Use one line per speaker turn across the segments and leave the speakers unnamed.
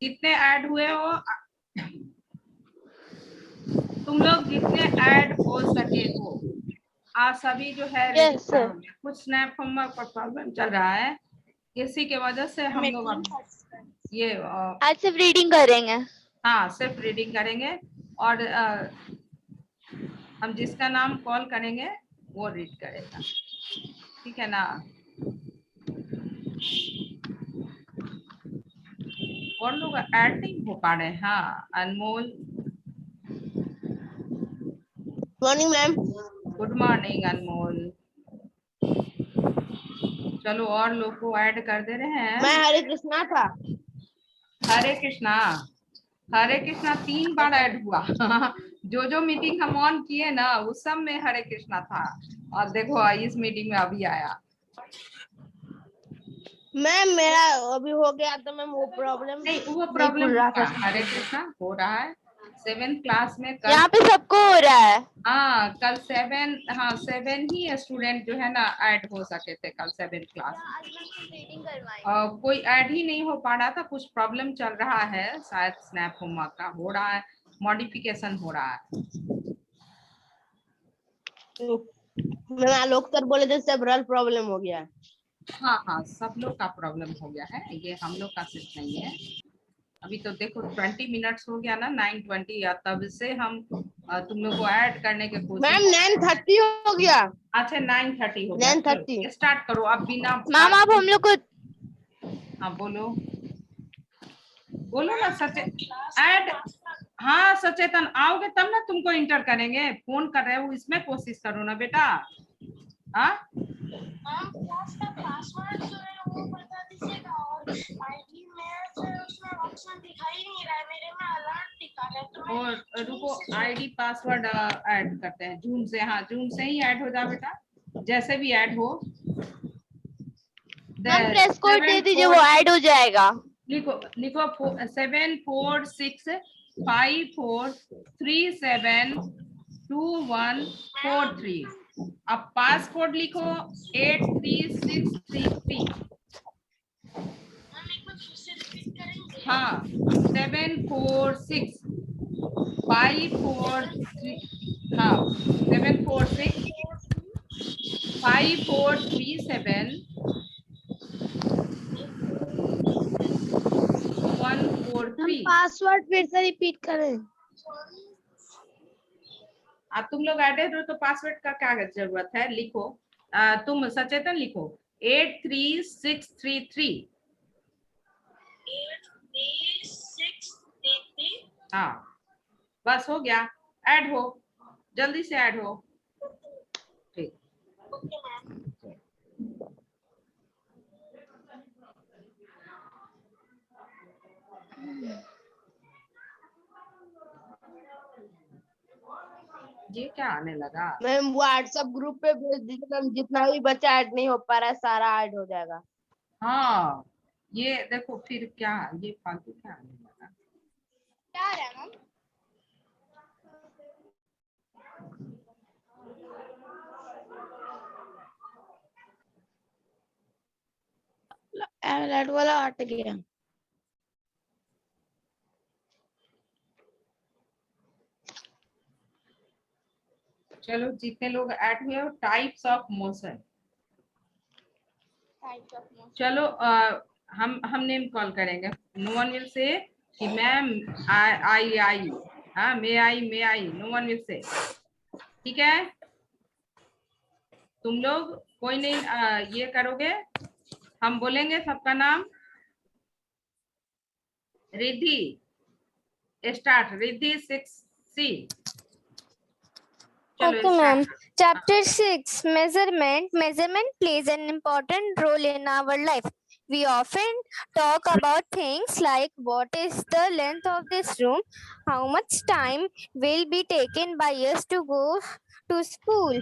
कितने ऐड हुए हो, तुम लोग जितने ऐड हो सके हो, आज सभी जो है
Yes, sir.
कुछ स्नैप होमवर्क पर प्रॉब्लम चल रहा है, इसी के वजह से हम लोग अब ये
आज सिर्फ रीडिंग करेंगे।
हाँ सिर्फ रीडिंग करेंगे और हम जिसका नाम कॉल करेंगे वो रीड करेगा, ठीक है ना। और लोग ऐड नहीं हो पा रहे। हाँ अनमोल,
मॉर्निंग मैम।
गुड मॉर्निंग अनमोल। चलो और लोग को ऐड कर दे रहे हैं।
मैं हरे कृष्णा था।
हरे कृष्णा, हरे कृष्णा 3 बार ऐड हुआ जो मीटिंग हम ऑन किए ना उस सब में हरे कृष्णा था, और देखो इस मीटिंग में अभी आया।
मैम मेरा अभी हो गया तो मैम वो प्रॉब्लम
नहीं वो प्रॉब्लम
खुल रहा था।
हरे कृष्णा हो रहा है 7th क्लास में कल।
यहाँ पे सबको हो रहा है।
हाँ कल 7 ही स्टूडेंट जो है ना ऐड हो सके थे कल 7th क्लास में। कोई ऐड ही नहीं हो पा रहा था, कुछ प्रॉब्लम चल रहा है, शायद स्नैप होमवर्क का हो रहा है, मॉडिफिकेशन हो रहा है।
मैम आलोक सर बोले थे सेवरल प्रॉब्लम हो गया है।
हाँ हाँ सब लोग का प्रॉब्लम हो गया है, ये हम लोग का सिर्फ नहीं है। अभी तो देखो 20 मिनट्स हो गया ना, 9:20 या तब से हम तुम लोग को ऐड करने के कोशिश।
मैम 9:30 हो गया।
अच्छा 9:30 हो गया,
9:30
स्टार्ट करो अब बिना
मैम आप हम लोग को।
हाँ बोलो बोलो ना ऐड। हाँ सचेतन आओगे तब ना तुमको इंटर करेंगे, फोन कर रहे हो इसमें कोशिश करो ना बेटा। हाँ
क्लास का पासवर्ड जो है वो बता दीजिएगा, और आईडी में फिर उसमें ऑप्शन दिखाई नहीं रहा है, मेरे में अलर्ट दिखा रहा है तो
और रुको आईडी पासवर्ड ऐड करते हैं जून से। हाँ जून से ही ऐड हो जा बेटा, जैसे भी ऐड हो।
मैम प्रेस कोड दे दीजिए वो ऐड हो जाएगा।
लिखो लिखो 74654372143। अब पासकोड लिखो 83633। हाँ 74654, हाँ 74654372143।
पासवर्ड फिर से रिपीट करें।
अब तुम लोग एडेड हो तो पासवर्ड का क्या जरूरत है, लिखो तुम सचेतन लिखो 83633।
83633।
हाँ बस हो गया, ऐड हो, जल्दी से ऐड हो। ठीक ये क्या आने लगा।
मैम व्हाट्सएप ग्रुप पे भेज दीजिए मैम, जितना भी बच्चा ऐड नहीं हो पा रहा है सारा ऐड हो जाएगा।
हाँ ये देखो फिर क्या ये फालतू क्या आने लगा।
क्या आ रहा है मैम? ऐड वाला हट गया।
चलो जितने लोग ऐड हुए हो, टाइप्स ऑफ मोशन। चलो हम नेम कॉल करेंगे, नो वन विल से कि मैम आई हाँ मे आई, नो वन विल से, ठीक है। तुम लोग कोई नहीं ये करोगे, हम बोलेंगे सबका नाम। Riddhi start, Riddhi 6C।
Okay, ma'am. Chapter 6, Measurement. Measurement plays an important role in our life. We often talk about things like what is the length of this room, how much time will be taken by us to go to school,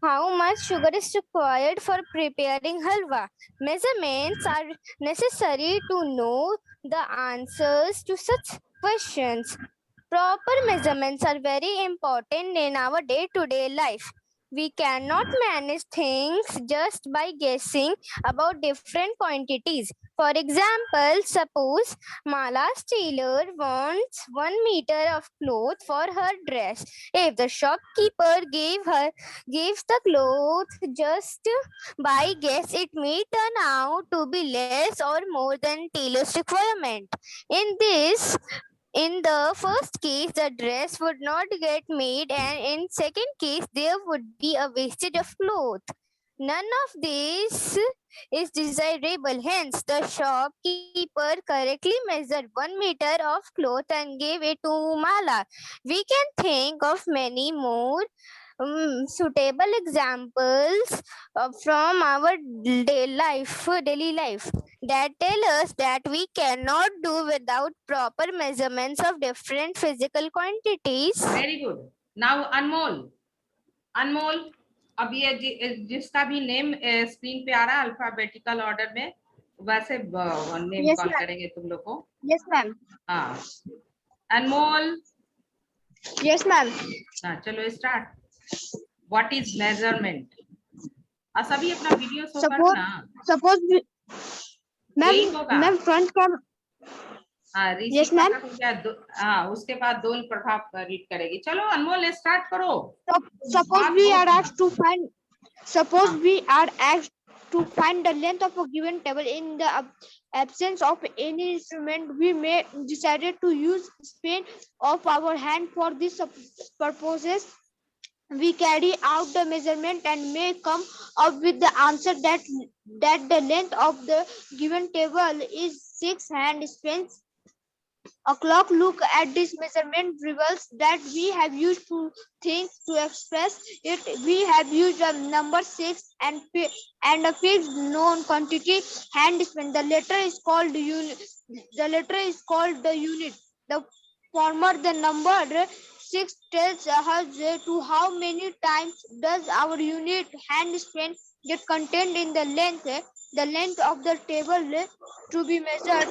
how much sugar is required for preparing halwa. Measurements are necessary to know the answers to such questions. Proper measurements are very important in our day-to-day life. We cannot manage things just by guessing about different quantities. For example, suppose Mala's tailor wants 1 meter of cloth for her dress. If the shopkeeper gives the cloth just by guess, it may turn out to be less or more than tailor's requirement. In the first case, the dress would not get made, and in second case, there would be a wastage of cloth. None of this is desirable. Hence, the shopkeeper correctly measured 1 meter of cloth and gave it to Mala. We can think of many more suitable examples from our daily life that tell us that we cannot do without proper measurements of different physical quantities.
Very good. Now Anmol अब ये जिसका भी name screen पे आ रहा है alphabetical order में, वैसे name call करेंगे तुम लोग को.
Yes ma'am.
हाँ अनमोल.
Yes ma'am.
हाँ चलो स्टार्ट. What is measurement? सभी अपना वीडियो शो करना.
Suppose ma'am front camera.
Yes ma'am. हाँ उसके बाद दोल प्रभाव रीड करेगी. चलो अनमोल स्टार्ट करो.
Suppose we are asked to find the length of a given table. In the absence of any instrument, we may decide to use span of our hand for this purposes. We carry out the measurement and may come up with the answer that the length of the given table is 6 hand spans. A clock look at this measurement reveals that we have used two things to express it. We have used a number 6 and a fixed known quantity hand span. The letter is called unit. The former, the number 6 tells us to how many times does our unit hand span get contained in the length of the table to be measured.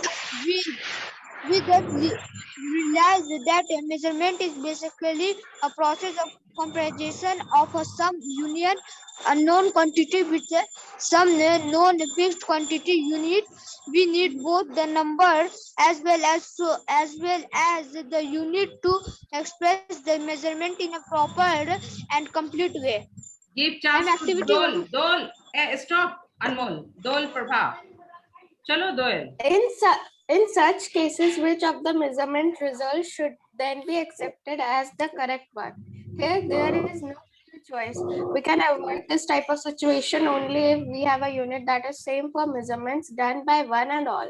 We then realize that a measurement is basically a process of comparison of some union unknown quantity with some known fixed quantity unit. We need both the number as well as the unit to express the measurement in a proper and complete way.
Give chance to Dol. Stop Anmol. Dol Prabha. Chalo Doel.
In such cases, which of the measurement results should then be accepted as the correct one? Here, there is no choice. We can avoid this type of situation only if we have a unit that is same for measurements done by one and all.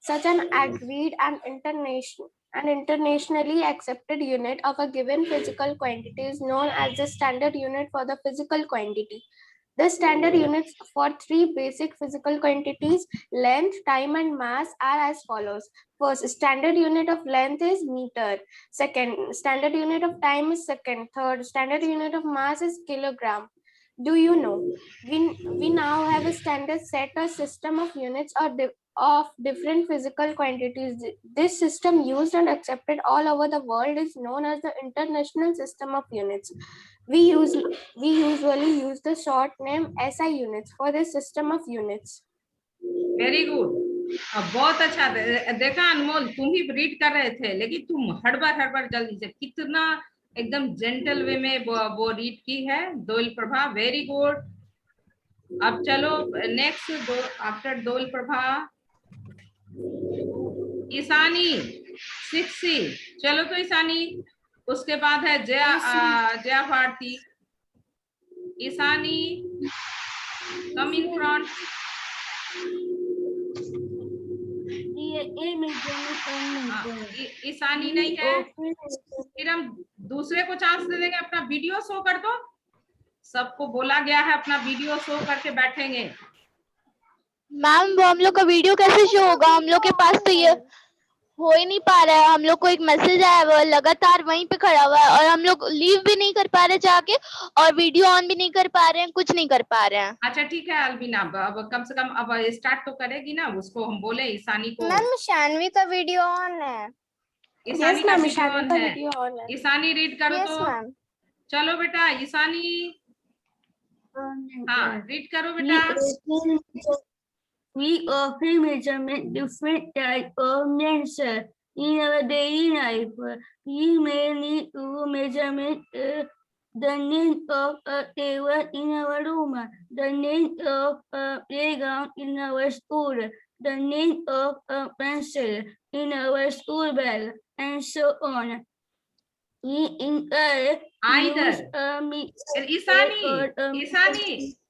Such an agreed and internationally accepted unit of a given physical quantity is known as the standard unit for the physical quantity. The standard units for three basic physical quantities, length, time, and mass, are as follows. First, standard unit of length is meter. Second, standard unit of time is second. Third, standard unit of mass is kilogram. Do you know? We now have a standard set or system of units of different physical quantities. This system used and accepted all over the world is known as the International System of Units. We usually use the short name SI units for this system of units.
Very good. बहुत अच्छा देखा अनमोल, तुम ही read कर रहे थे लेकिन तुम हड़बड़ जल्दी से कितना एकदम जेंटल वे में वो रीड की है. दोल प्रभा वेरी गुड. अब चलो नेक्स्ट आफ्टर दोल प्रभा ईशानी 6C. चलो तो ईशानी. उसके बाद है जया भारती. ईशानी कम इन फ्रंट. ईशानी नहीं है फिर हम दूसरे को चांस दे देंगे. अपना वीडियो शो कर दो. सबको बोला गया है अपना वीडियो शो करके बैठेंगे.
मैम वो हम लोग का वीडियो कैसे शो होगा? हम लोग के पास तो ये हो ही नहीं पा रहा है. हम लोग को एक मैसेज आया वो लगातार वहीं पे खड़ा हुआ है और हम लोग लीव भी नहीं कर पा रहे जाके और वीडियो ऑन भी नहीं कर पा रहे हैं, कुछ नहीं कर पा रहे हैं.
अच्छा ठीक है अलबीना, अब कम से कम अब स्टार्ट तो करेगी ना. उसको हम बोले ईशानी को.
मैम शानवी का वीडियो ऑन है.
ईशानी का वीडियो ऑन है. ईशानी रीड करो तो. चलो बेटा ईशानी हाँ, रीड करो बेटा।
We often measurement different type of lens in our daily life. We may need to measurement the length of a table in our room, the length of a playground in our school, the length of a pencil in our school bag, and so on. We encourage
either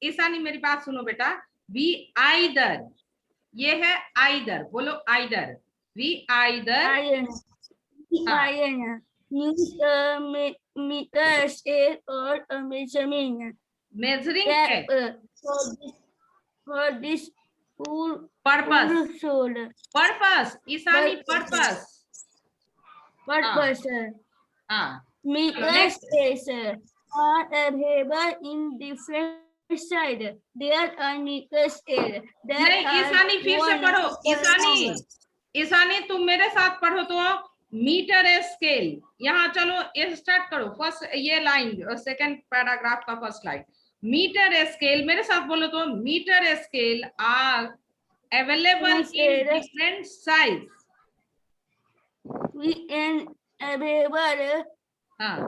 Ishani मेरी बात सुनो बेटा। We either, ये है either, बोलो either. We either
use meter, scale, or a measuring
measuring
tape
tape
for this
purpose. Purpose Ishani,
Purpose.
Purpose. हाँ,
Meter scales are available in different size. There are meter scale that
नहीं ईशानी, फिर से पढ़ो। ईशानी तुम मेरे साथ पढ़ो तो। मीटर स्केल, यहाँ चलो ये स्टार्ट करो। फर्स्ट ये लाइन, सेकंड पैराग्राफ का फर्स्ट लाइन। मीटर स्केल, मेरे साथ बोलो तो। Meter scale are available in different size.
We can available.
हाँ,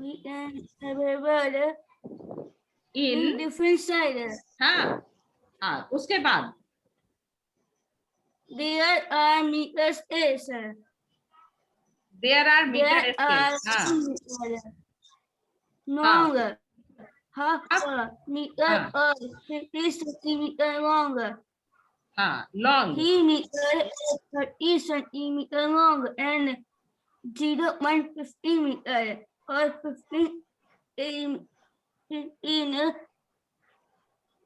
We can available in
in,
different sizes.
हाँ हाँ, उसके बाद
There are meter scales.
There are meter
There
scale.
are
हाँ,
longer, half a meter
हाँ.
or 50 centimeter longer.
हाँ, long.
3 meter is 30 centimeter long and 0.50 meter or 15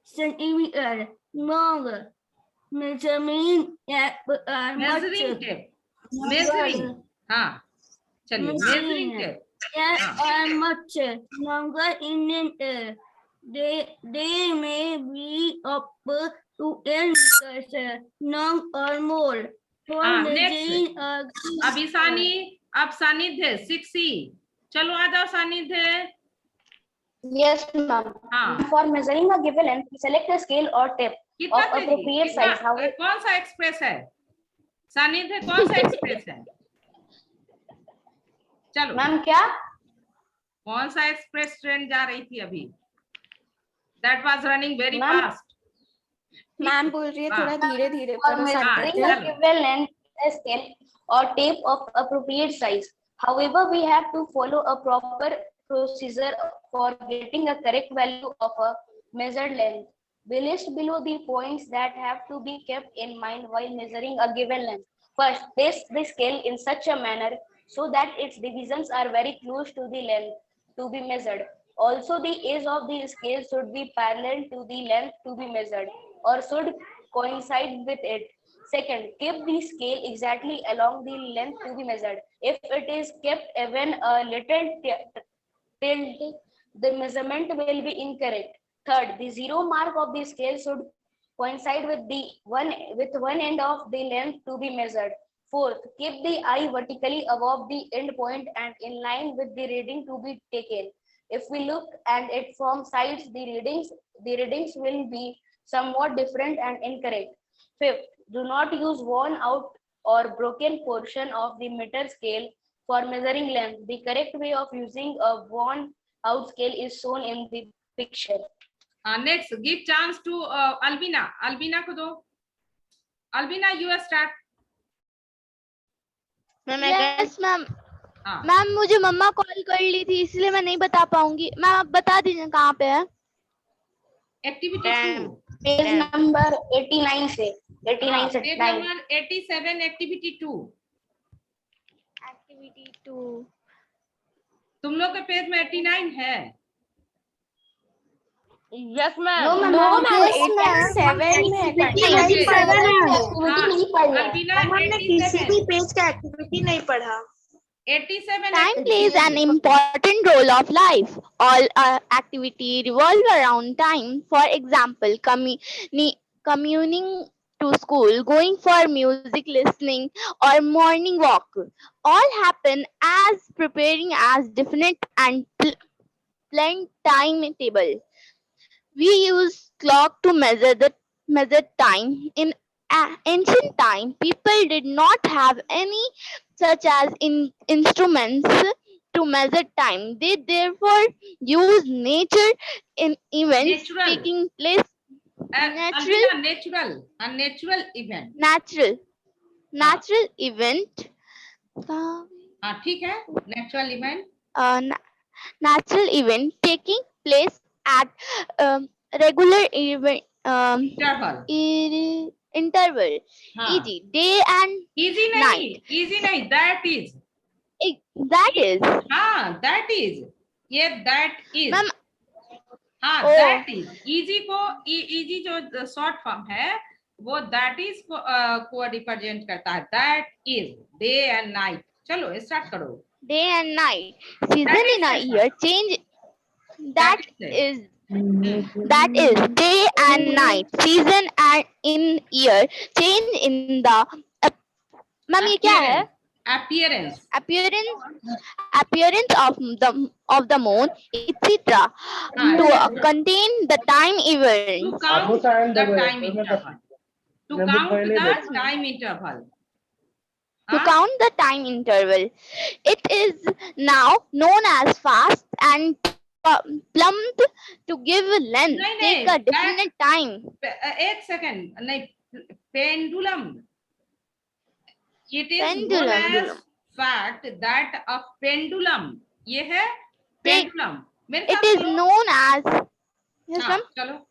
centimeter long. Measuring tape are much
measuring tape, measuring, हाँ चलिए, measuring tape.
are much longer in length. They may be up to 10 meters long or more. For
हाँ,
measuring
अब ईशानी, अब सानिध्य 6C। चलो आ जाओ सानिध्य।
Yes, ma'am.
हाँ,
For measuring a given length, select a scale or tape
कितना
of appropriate
चाहिए?
size. How
कौन सा एक्सप्रेस है सानिध्य? कौन सा एक्सप्रेस है? चलो,
मैम क्या?
कौन सा एक्सप्रेस ट्रेन जा रही थी अभी? That was running very
Ma'am.
Fast.
Ma'am बोल रही है थोड़ा धीरे धीरे
For
पढ़ो।
measuring
हाँ,
a given length, a scale or tape of appropriate size. However, we have to follow a proper procedure for getting a correct value of a measured length. We list below the points that have to be kept in mind while measuring a given length. First, place the scale in such a manner so that its divisions are very close to the length to be measured. Also, the edge of the scale should be parallel to the length to be measured or should coincide with it. Second, keep the scale exactly along the length to be measured. If it is kept even a little tilted, the measurement will be incorrect. Third, the zero mark of the scale should coincide with one end of the length to be measured. Fourth, keep the eye vertically above the end point and in line with the reading to be taken. If we look at it from sides, the readings will be somewhat different and incorrect. Fifth, do not use worn out or broken portion of the meter scale for measuring length. The correct way of using a worn out scale is shown in the picture.
Next, give chance to Albina. Albina को दो। Albina, you start.
Yes ma'am.
हाँ,
ma'am मुझे मम्मा call कर ली थी इसलिए मैं नहीं बता पाऊंगी। मैम आप बता दीजिए कहाँ पे है।
एक्टिविटी 2,
पेज नंबर 89 से 89 से
पेज
9.
Number 87, activity 2।
एक्टिविटी 2
तुम लोग के पेज में 89 है?
Yes, ma'am.
No, ma'am.
No, ma'am,
Yes,
87 में है
Activity
कंटिन्यू।
नहीं पढ़ा है।
हाँ,
Activity नहीं पढ़ी है।
अल्बिना
हमने किसी
87,
भी पेज का एक्टिविटी नहीं पढ़ा।
87
Time plays an important role of life. All activity revolve around time. For example, commuting to school, going for music listening, or morning walk. All happen as preparing as definite and planned timetable. We use clock to measure time. In ancient time, people did not have any such as instruments to measure time. They therefore used nature in events
Natural.
taking place. Natural,
Albina, natural. A natural event.
natural, natural event.
हाँ ठीक है, natural event.
Natural event taking place at regular event
Interval.
interval,
हाँ.
e.g. day and
Easy
night.
नहीं, easy नहीं, that is.
That is.
हाँ, that is. ये that is.
Ma'am,
हाँ,
oh.
that is. Easy को easy जो short form है, वो that is को represent करता है. That is day and night. चलो start करो.
Day and night. Season in a year change. That is day and night. Season and in year change in the. Ma'am, ये क्या है?
Appearance.
Appearance of the moon, etc. To contain the time event.
To count the time interval. To count the time interval.
To count the time interval. It is now known as fast and plumbed to give length. Take a definite time.
एक second, नहीं, pendulum. It is
Pendulum.
known as fact that a pendulum. ये है pendulum.
It is known as. Yes, ma'am.
चलो.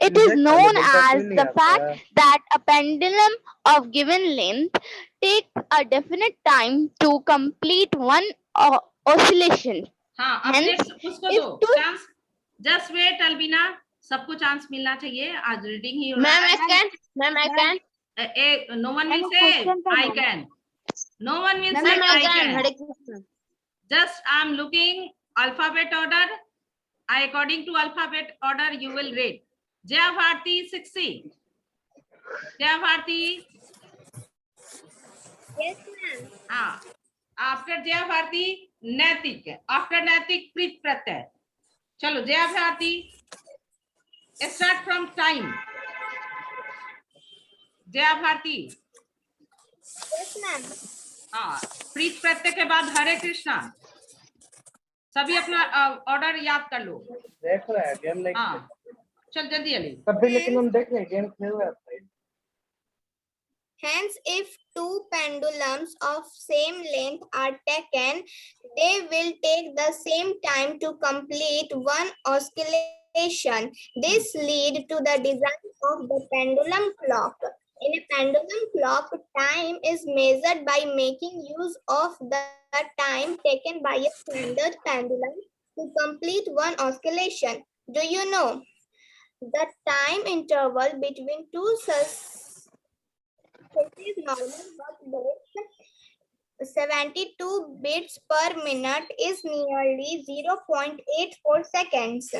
It is known as the fact that a pendulum of given length takes a definite time to complete one oscillation.
हाँ, अब next उसको दो chance. Just wait, Albina. सबको chance मिलना चाहिए. आज reading ही हो रहा है.
Ma'am, I can.
No one will say I can. No one will say I can. Just I'm looking alphabet order. According to alphabet order, you will read. Jaya Bharti 60. Jaya Bharti.
Yes, ma'am.
After Jaya Bharti, Naitik. After Naitik, Prit Pratyay. Chalo, Jaya Bharti. Start from time. Jaya Bharti.
Yes, ma'am.
प्रीत प्रत्यय के बाद हरे कृष्णा. सभी अपना order याद कर लो.
देख रहा है game नहीं.
हाँ, चल जल्दी जल्दी.
तभी लेकिन हम देख रहे हैं गेम खेल रहे हैं.
Hence, if two pendulums of same length are taken, they will take the same time to complete one oscillation. This leads to the design of the pendulum clock. In a pendulum clock, time is measured by making use of the time taken by a standard pendulum to complete one oscillation. Do you know the time interval between two successive normal but 72 beats per minute is nearly 0.84 seconds.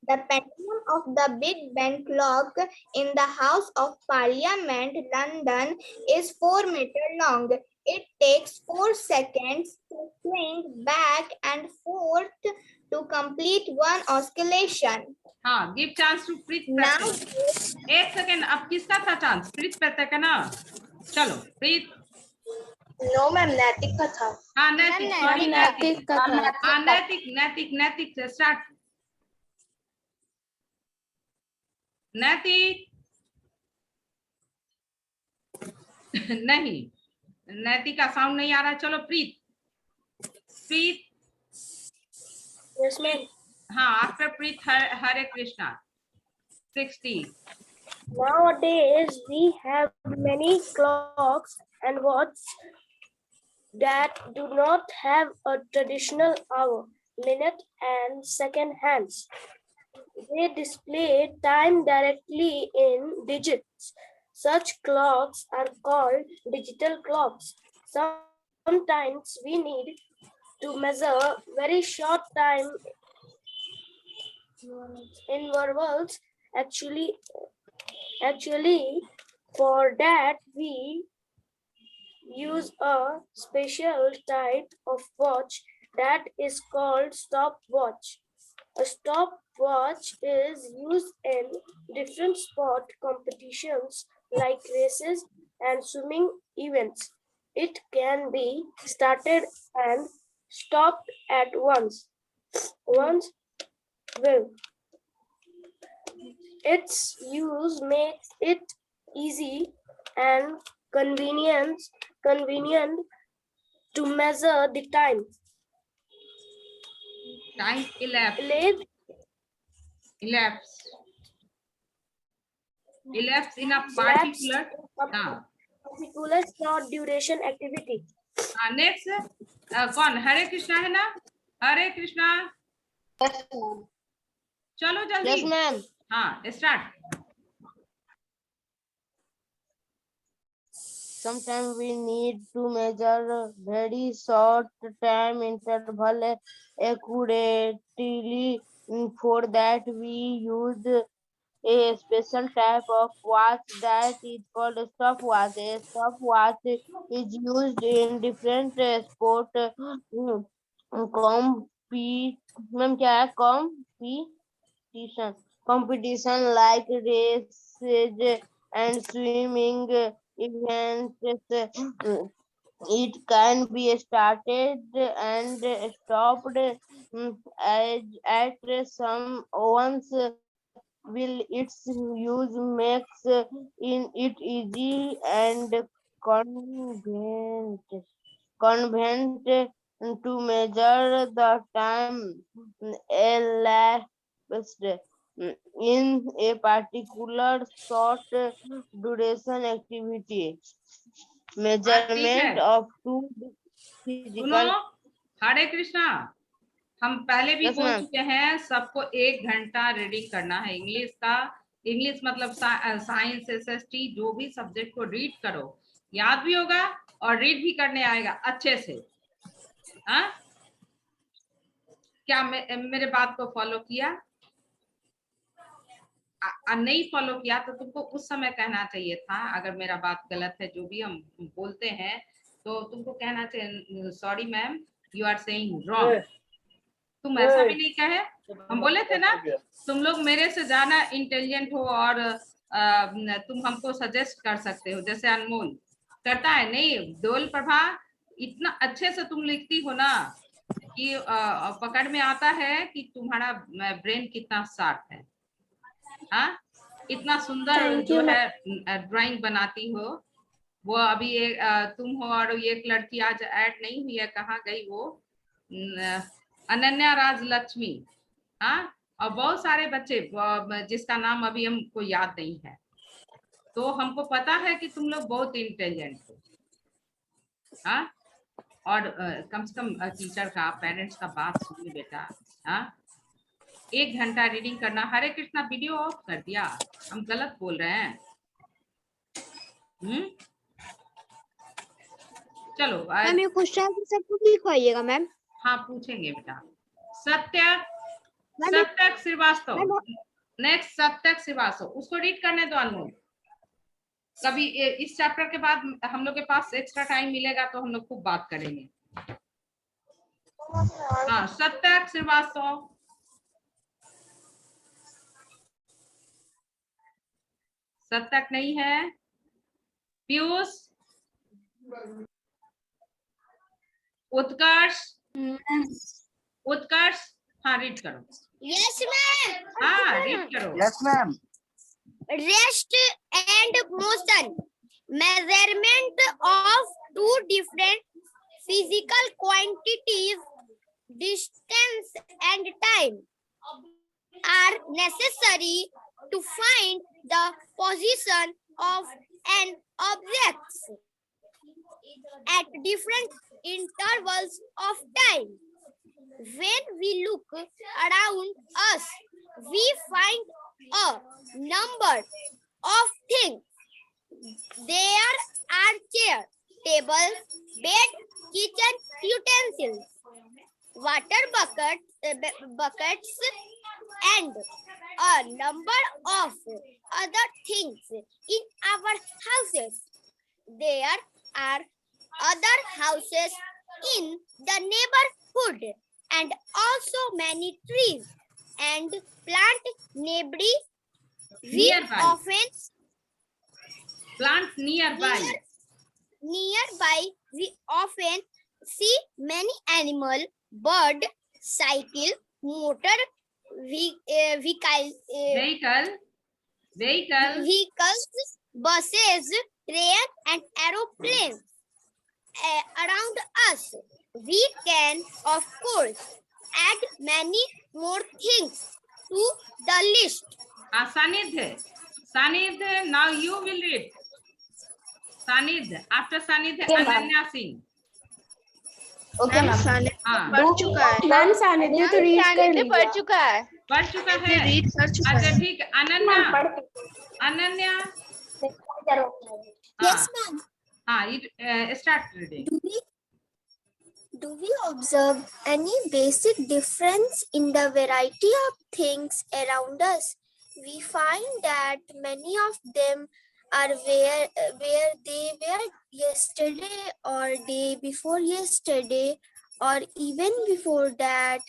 The pendulum of the Big Ben clock in the House of Parliament, London, is 4 meters long. It takes 4 seconds to swing back and forth to complete one oscillation.
हाँ, give chance to Prit Pratyay. एक second, अब किसका था chance? प्रीत प्रत्यय का ना. चलो प्रीत.
No ma'am, नैतिक का था.
हाँ, नैतिक. सॉरी, नैतिक
का था.
हाँ, नैतिक से स्टार्ट. नैतिक. नहीं, नैतिक का साउंड नहीं आ रहा. चलो प्रीत.
Yes ma'am.
हाँ, after Preet Hare Krishna 60.
Nowadays, we have many clocks and watches that do not have a traditional hour, minute, and second hands. They display time directly in digits. Such clocks are called digital clocks. Sometimes we need to measure very short time intervals. Actually, for that we use a special type of watch that is called stopwatch. A stopwatch is used in different sport competitions like races and swimming events. It can be started and stopped at once. Once will. Its use makes it easy and convenient to measure the time.
Time elapsed. Elapsed in a particular.
Particular short duration activity.
Next कौन? हरे कृष्णा है ना? हरे कृष्णा, चलो जल्दी.
Yes, ma'am.
हाँ, start.
Sometimes we need to measure very short time interval accurately. For that, we use a special type of watch that is called a stopwatch. A stopwatch is used in different sport competition like races and swimming events. It can be started and stopped at some once. Will its use makes in it easy and convenient to measure the time elapsed in a particular short duration activity. Measurement of two
सुनो,
physical.
हरे कृष्णा, हम पहले भी
Yes,
बोल
ma'am.
चुके हैं, सबको 1 घंटा reading करना है इंग्लिश का. इंग्लिश मतलब साइंस, एसएसटी, जो भी सब्जेक्ट को रीड करो, याद भी होगा और रीड भी करने आएगा अच्छे से. हाँ, क्या मेरे बात को फॉलो किया? नहीं फॉलो किया तो तुमको उस समय कहना चाहिए था. अगर मेरा बात गलत है, जो भी हम बोलते हैं, तो तुमको कहना चाहिए, sorry ma'am, you are saying wrong. तुम ऐसा भी नहीं कहे. हम बोले थे ना, तुम लोग मेरे से ज्यादा इंटेलिजेंट हो और तुम हमको सजेस्ट कर सकते हो, जैसे अनमोल करता है. नहीं, डोल प्रभा, इतना अच्छे से तुम लिखती हो ना कि पकड़ में आता है कि तुम्हारा ब्रेन कितना शार्प है. हाँ, इतना सुंदर जो है ड्राइंग बनाती हो. वो अभी तुम हो और एक लड़की आज ऐड नहीं हुई है, कहाँ गई वो? अनन्या राज लक्ष्मी. हाँ, और बहुत सारे बच्चे जिसका नाम अभी हमको याद नहीं है. तो हमको पता है कि तुम लोग बहुत इंटेलिजेंट हो. हाँ, और कम से कम टीचर का, पेरेंट्स का बात सुनिए बेटा. हाँ, 1 घंटा रीडिंग करना. हरे कृष्णा, वीडियो ऑफ कर दिया? हम गलत बोल रहे हैं? चलो
मैम, ये क्वेश्चन सबको लिखवाइएगा मैम.
हाँ, पूछेंगे बेटा. सत्यक श्रीवास्तव. नेक्स्ट सत्यक श्रीवास्तव, उसको रीड करने दो अनमोल. कभी इस चैप्टर के बाद हम लोग के पास एक्स्ट्रा टाइम मिलेगा तो हम लोग खूब बात करेंगे. हाँ, सत्यक श्रीवास्तव. सत्यक नहीं है. पीयूष, उत्कर्ष. उत्कर्ष, हाँ रीड करो.
Yes, ma'am.
हाँ, रीड करो.
Yes, ma'am.
Rest and motion. Measurement of two different physical quantities, distance and time, are necessary to find the position of an object at different intervals of time. When we look around us, we find a number of things. There are chairs, tables, bed, kitchen utensils, water buckets, and a number of other things in our houses. There are other houses in the neighborhood and also many trees and plant nearby. We
Nearby.
often
Plants nearby.
Nearby, we often see many animal, bird, cycle, motor, vehicles, buses, train, and aeroplanes around us. We can, of course, add many more things to the list.
Sanidh, now you will read. Sanidh, after Sanidh, Ananya Singh.
Okay ma'am
पढ़ चुका है ma'am. सानिध्य तो read कर लिया।
पढ़ चुका है।
पढ़ चुका है।
रीड कर चुका
अच्छा
है।
ठीक है। Ananya
Yes, ma'am.
हाँ, start reading.
Do we observe any basic difference in the variety of things around us? We find that many of them are where they were yesterday or day before yesterday or even before that.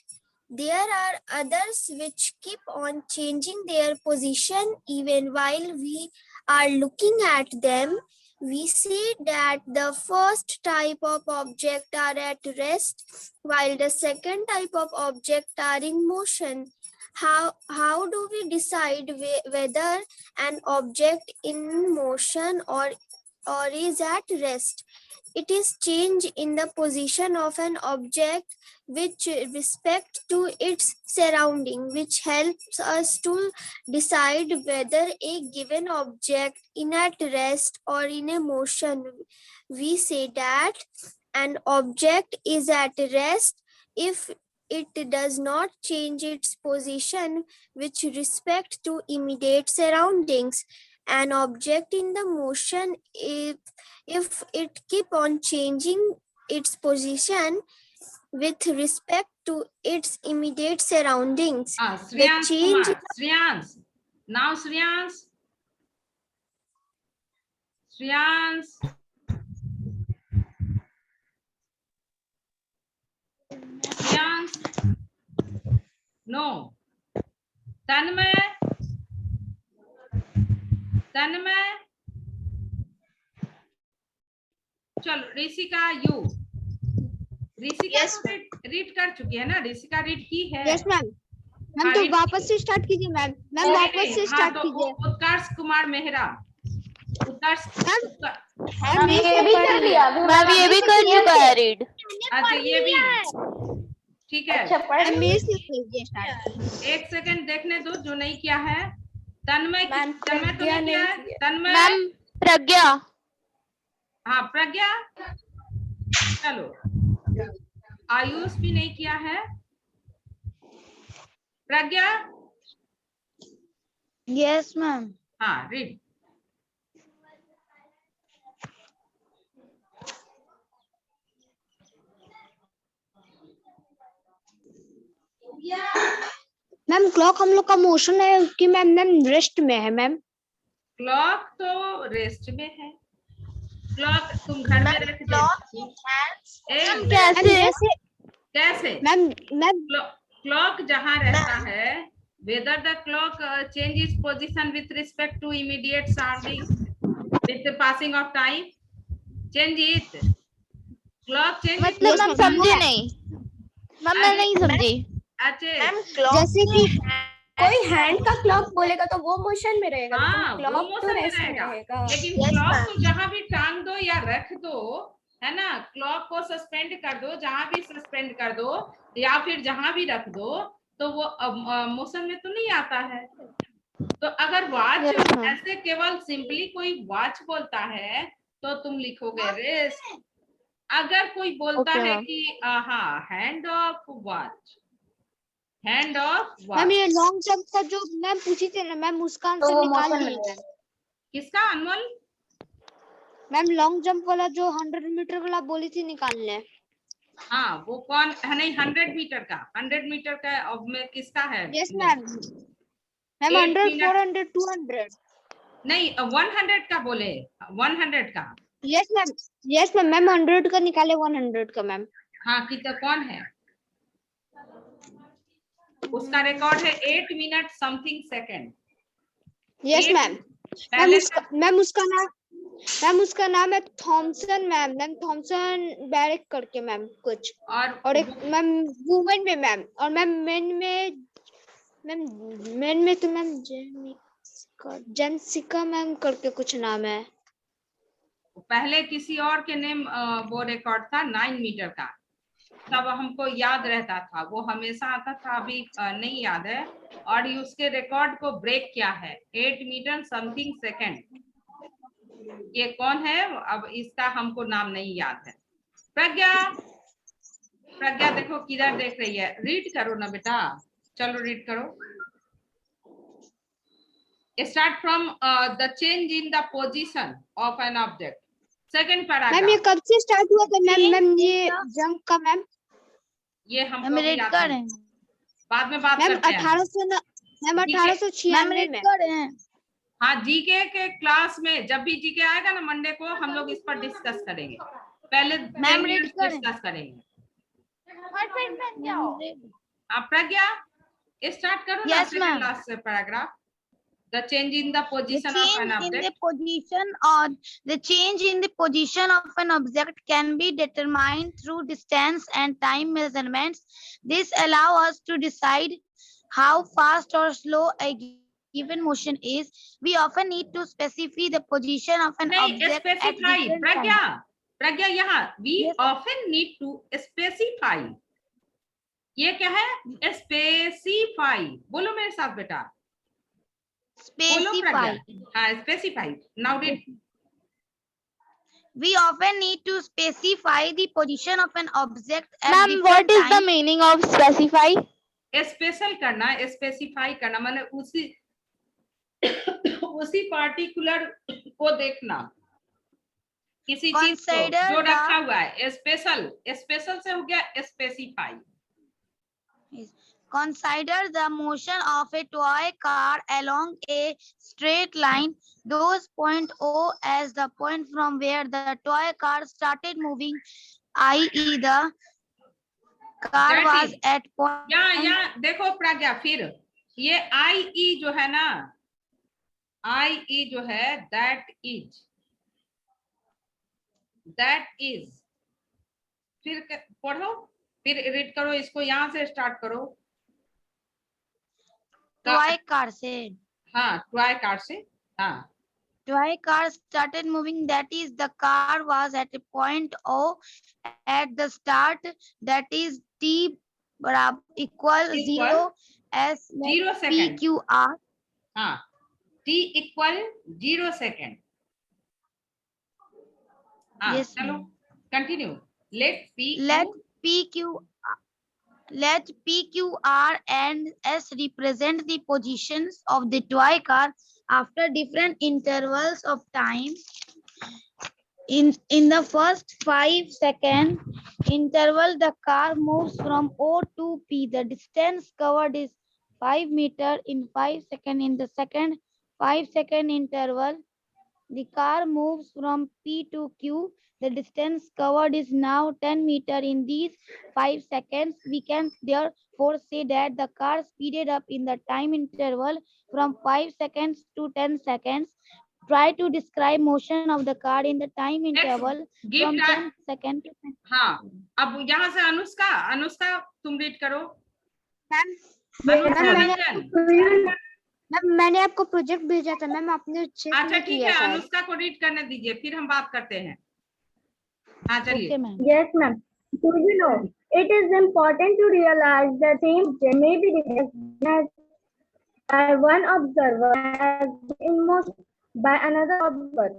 There are others which keep on changing their position even while we are looking at them. We see that the first type of object are at rest, while the second type of object are in motion. How do we decide whether an object in motion or is at rest? It is change in the position of an object with respect to its surrounding, which helps us to decide whether a given object is at rest or in a motion. We say that an object is at rest if it does not change its position with respect to immediate surroundings. An object in the motion if it keep on changing its position with respect to its immediate surroundings.
Shreyans Kumar. Shreyans. Now Shreyans. No. Tanmay. चलो Rishika you. Rishika read कर चुकी है ना? Rishika read की है।
Yes ma'am. Ma'am तो वापस से स्टार्ट कीजिए मैम। मैम वापस से स्टार्ट कीजिए।
उत्कर्ष कुमार मेहरा। उत्कर्ष
मैम ये भी कर लिया।
मैम ये भी कर चुका है रीड।
अच्छा ये भी ठीक है। एक सेकंड देखने दो जो नहीं किया है। तन्मय तो नहीं किया है। तन्मय
मैम प्रज्ञा।
हाँ प्रज्ञा। चलो आयुष भी नहीं किया है। प्रज्ञा।
Yes ma'am.
हाँ रीड।
मैम क्लॉक हम लोग का मोशन है कि मैम रेस्ट में है मैम?
क्लॉक तो रेस्ट में है। क्लॉक तुम घर में रख दो। कैसे मैम? क्लॉक जहाँ रहता है, whether the clock changes position with respect to immediate sounding with the passing of time, change it. Clock change
मतलब मैम समझे नहीं। मैम मैं नहीं समझी।
अच्छा
जैसे कि
कोई हैंड का क्लॉक बोलेगा तो वो मोशन में रहेगा।
हाँ
क्लॉक
वो
तो
मोशन में
रेस्ट में
रहेगा।
रहेगा।
लेकिन क्लॉक को जहाँ भी टांग दो या रख दो, है ना, क्लॉक को सस्पेंड कर दो, जहाँ भी सस्पेंड कर दो या फिर जहाँ भी रख दो तो वो मोशन में तो नहीं आता है। तो अगर वॉच ऐसे केवल सिंपली कोई वॉच बोलता है तो तुम लिखोगे रेस्ट। अगर कोई बोलता है कि हाँ hand of watch, hand of watch.
Ma'am ये लॉन्ग जंप का जो मैम पूछी थी ना मैम, उसका आंसर निकाल लीजिए।
किसका अनमोल?
मैम लॉन्ग जंप वाला जो 100 मीटर वाला बोली थी निकालने।
हाँ वो कौन है? नहीं 100 मीटर का। 100 मीटर का अब में किसका है?
Yes ma'am. मैम 100 400 200
नहीं 100 का बोले। 100 का।
Yes ma'am. Yes ma'am. Ma'am 100 का निकाले 100 का मैम।
हाँ कितना कौन है? उसका रिकॉर्ड है 8 minute something second.
Yes ma'am. Ma'am उसका नाम है थॉमसन मैम थॉमसन बैरिक करके मैम कुछ। और एक मैम वुमेन में मैम, और मैम मेन में तो मैम जेसिका मैम करके कुछ नाम है।
पहले किसी और के नेम वो रिकॉर्ड था 9 मीटर का, तब हमको याद रहता था, वो हमेशा आता था, अभी नहीं याद है। और उसके रिकॉर्ड को ब्रेक किया है 8 मीटर समथिंग सेकेंड। ये कौन है? अब इसका हमको नाम नहीं याद है। प्रज्ञा देखो किधर देख रही है, रीड करो ना बेटा, चलो रीड करो। Start from the change in the position of an object, second paragraph.
Ma'am ये कब से स्टार्ट हुआ था मैम ये जंप का मैम?
ये हम रीड करें, बाद में बात
मैम
करते हैं।
1896 में।
हाँ, जीके के क्लास में जब भी जीके आएगा ना मंडे को, हम लोग इस पर डिस्कस करेंगे। पहले मैम डिस्कस करेंगे। आप प्रज्ञा स्टार्ट करो ना, second last paragraph. The change in the position of an object.
The change in the position of an object can be determined through distance and time measurements. This allows us to decide how fast or slow a given motion is. We often need to specify the position of an object at different times.
प्रज्ञा यहाँ we often need to specify. ये क्या है? Specify. बोलो मेरे साथ बेटा।
Specify.
Specify. Now read.
We often need to specify the position of an object at
Ma'am,
different
what is the
times.
meaning of specify?
Special करना, specify करना माने उसी पार्टिकुलर को देखना, किसी चीज को जो रखा हुआ है। स्पेशल से हो गया specify.
Consider the motion of a toy car along a straight line. Those point O as the point from where the toy car started moving, i.e. the car was at point.
यहाँ देखो प्रज्ञा, फिर ये I.E. जो है ना, I.E. जो है that is, फिर पढ़ो, फिर रीड करो इसको, यहाँ से स्टार्ट करो।
Toy car से।
हाँ, toy car से। हाँ,
toy car started moving, that is the car was at a point O at the start, that is T equal 0 as
0 second.
PQR.
हाँ, T equal 0 second. हाँ,
yes,
चलो continue. Let
PQR and S represent the positions of the toy car after different intervals of time. In the first 5-second interval, the car moves from O to P. The distance covered is 5 meters in 5 seconds. In the second 5-second interval, the car moves from P to Q. The distance covered is now 10 meters in these 5 seconds. We can therefore say that the car speeded up in the time interval from 5 seconds to 10 seconds. Try to describe motion of the car in the time interval from 10 seconds to 10.
हाँ, अब यहाँ से अनुष्का तुम read करो।
Ma'am मैंने आपको project भेजा था मैम, आपने चेक
अच्छा
नहीं
ठीक
किया
है,
शायद।
अनुष्का को रीड करने दीजिए, फिर हम बात करते हैं। हाँ चलिए।
Yes, ma'am. Do you know, it is important to realize that same may be recognized by one observer as in motion by another observer.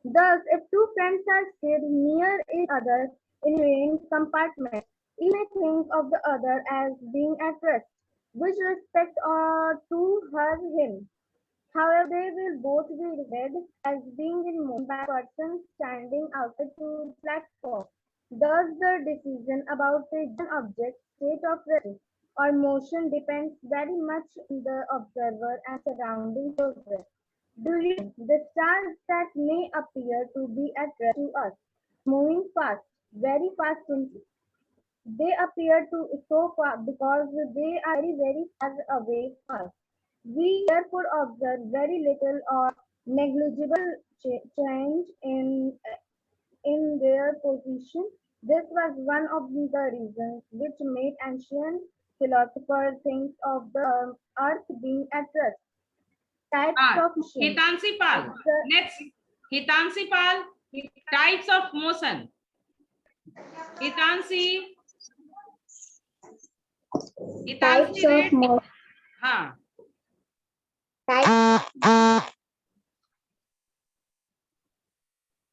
Thus, if two friends are seated near each other in train compartments, each may think of the other as being at rest, with respect to her him. However, they will both be read as being in motion by a person standing outside the platform. Thus, the decision about a given object's state of rest or motion depends very much on the observer and surrounding progress. Do you know, the stars that may appear to be at rest to us, moving fast, very fast, They appear to so far because they are very, very far away from us. We therefore observe very little or negligible change in their position. This was one of the reasons which made ancient philosophers think of the earth being at rest. Types
हाँ,
of motion.
Hitanshi Pal. Next, Hitanshi Pal. Types of motion. Hitanshi.
Types of motion.
हाँ.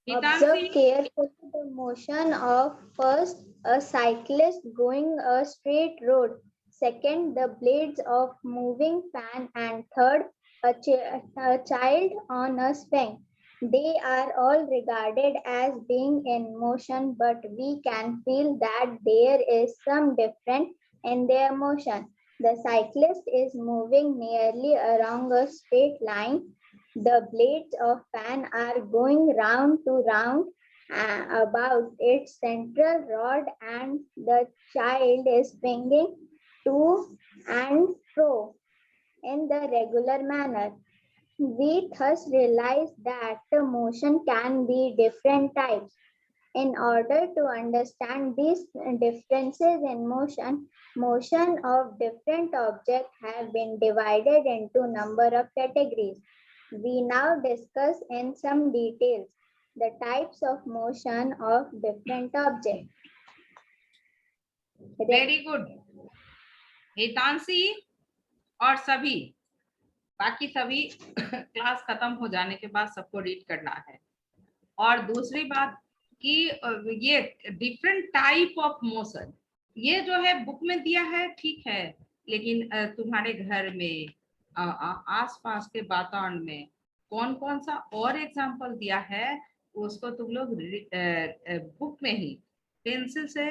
Observe carefully the motion of first a cyclist going a straight road, second the blades of moving fan, and third a child on a swing. They are all regarded as being in motion, but we can feel that there is some difference in their motion. The cyclist is moving nearly along a straight line. The blades of fan are going round to round about its central rod, and the child is swinging to and fro in the regular manner. We thus realize that motion can be different types. In order to understand these differences in motion of different objects have been divided into number of categories. We now discuss in some details the types of motion of different objects.
Very good. हितांशी और सभी बाकी सभी class खत्म हो जाने के बाद सबको रीड करना है. और दूसरी बात कि ये डिफरेंट टाइप ऑफ मोशन, ये जो है बुक में दिया है ठीक है, लेकिन तुम्हारे घर में आसपास के वातावरण में कौन कौन सा और एग्जांपल दिया है उसको तुम लोग बुक में ही पेंसिल से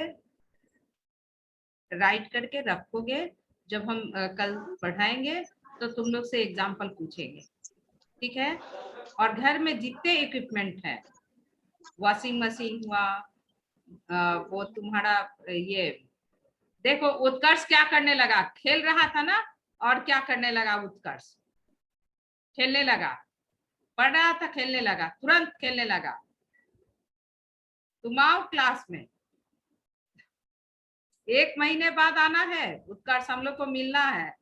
राइट करके रखोगे. जब हम कल पढ़ाएंगे तो तुम लोग से एग्जांपल पूछेंगे, ठीक है. और घर में जितने इक्विपमेंट है, वॉशिंग मशीन हुआ, वो तुम्हारा ये देखो उत्कर्ष क्या करने लगा, खेल रहा था ना, और क्या करने लगा उत्कर्ष, खेलने लगा, पढ़ रहा था खेलने लगा, तुरंत खेलने लगा. तुम आओ क्लास में, 1 महीने बाद आना है उत्कर्ष, हम लोग को मिलना है.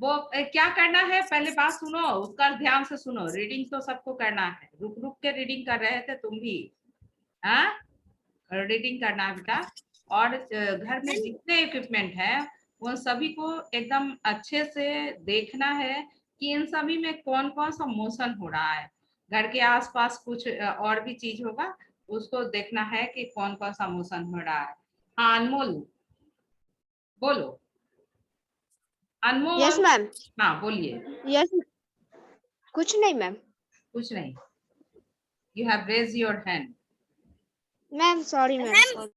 वो क्या करना है पहले बात सुनो, उत्कर्ष ध्यान से सुनो. रीडिंग तो सबको करना है, रुक रुक के रीडिंग कर रहे थे तुम भी. हाँ, रीडिंग करना है बेटा. और घर में जितने इक्विपमेंट है उन सभी को एकदम अच्छे से देखना है कि इन सभी में कौन कौन सा मोशन हो रहा है. घर के आसपास कुछ और भी चीज होगा, उसको देखना है कि कौन कौन सा मोशन हो रहा है. हाँ अनमोल बोलो. अनमोल.
Yes ma'am.
हाँ बोलिए.
यस. कुछ नहीं मैम.
कुछ नहीं. You have raised your hand.
Ma'am sorry ma'am.